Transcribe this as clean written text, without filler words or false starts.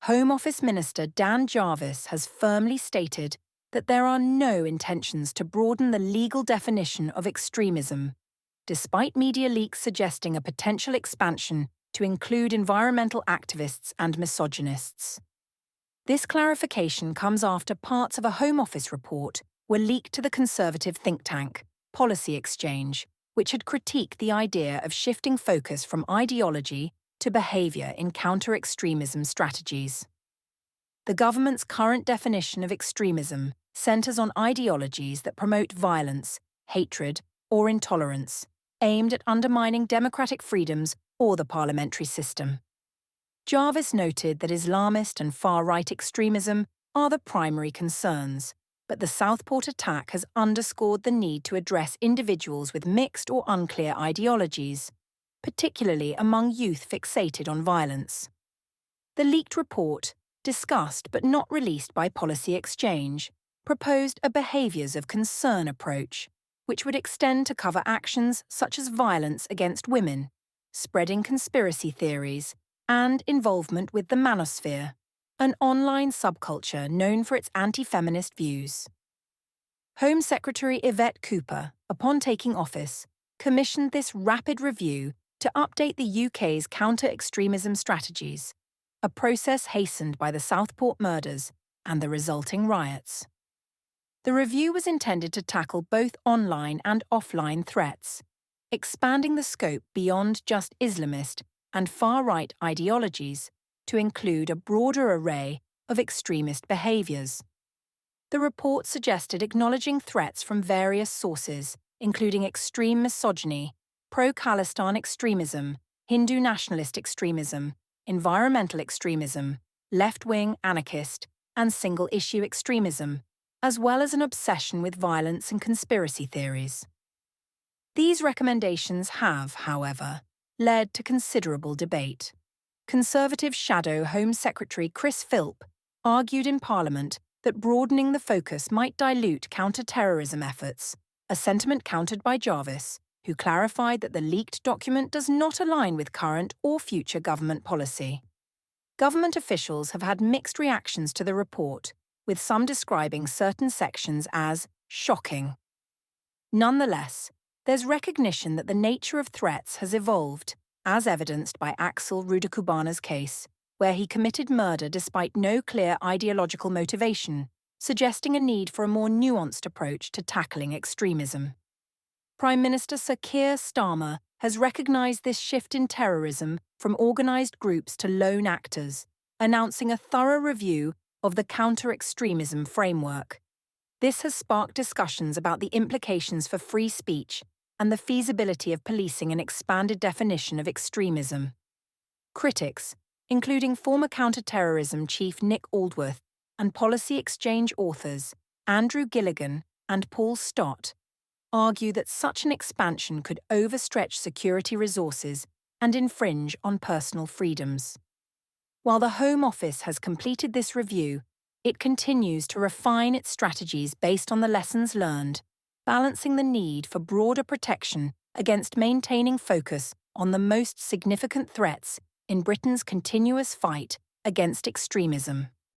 Home Office Minister Dan Jarvis has firmly stated that there are no intentions to broaden the legal definition of extremism, despite media leaks suggesting a potential expansion to include environmental activists and misogynists. This clarification comes after parts of a Home Office report were leaked to the conservative think tank, Policy Exchange, which had critiqued the idea of shifting focus from ideology to behaviour in counter-extremism strategies. The government's current definition of extremism centres on ideologies that promote violence, hatred, or intolerance, aimed at undermining democratic freedoms or the parliamentary system. Jarvis noted that Islamist and far-right extremism are the primary concerns, but the Southport attack has underscored the need to address individuals with mixed or unclear ideologies, particularly among youth fixated on violence. The leaked report, discussed but not released by Policy Exchange, proposed a behaviours of concern approach, which would extend to cover actions such as violence against women, spreading conspiracy theories, and involvement with the manosphere, an online subculture known for its anti-feminist views. Home Secretary Yvette Cooper, upon taking office, commissioned this rapid review to update the UK's counter-extremism strategies, a process hastened by the Southport murders and the resulting riots. The review was intended to tackle both online and offline threats, expanding the scope beyond just Islamist and far-right ideologies to include a broader array of extremist behaviours. The report suggested acknowledging threats from various sources, including extreme misogyny, pro-Khalistan extremism, Hindu nationalist extremism, environmental extremism, left-wing anarchist, and single-issue extremism, as well as an obsession with violence and conspiracy theories. These recommendations have, however, led to considerable debate. Conservative Shadow Home Secretary Chris Philp argued in Parliament that broadening the focus might dilute counter-terrorism efforts, a sentiment countered by Jarvis, who clarified that the leaked document does not align with current or future government policy. Government officials have had mixed reactions to the report, with some describing certain sections as shocking. Nonetheless, there's recognition that the nature of threats has evolved, as evidenced by Axel Rudakubana's case, where he committed murder despite no clear ideological motivation, suggesting a need for a more nuanced approach to tackling extremism. Prime Minister Sir Keir Starmer has recognised this shift in terrorism from organised groups to lone actors, announcing a thorough review of the counter-extremism framework. This has sparked discussions about the implications for free speech and the feasibility of policing an expanded definition of extremism. Critics, including former counter-terrorism chief Nick Aldworth and Policy Exchange authors Andrew Gilligan and Paul Stott, argue that such an expansion could overstretch security resources and infringe on personal freedoms. While the Home Office has completed this review, it continues to refine its strategies based on the lessons learned, balancing the need for broader protection against maintaining focus on the most significant threats in Britain's continuous fight against extremism.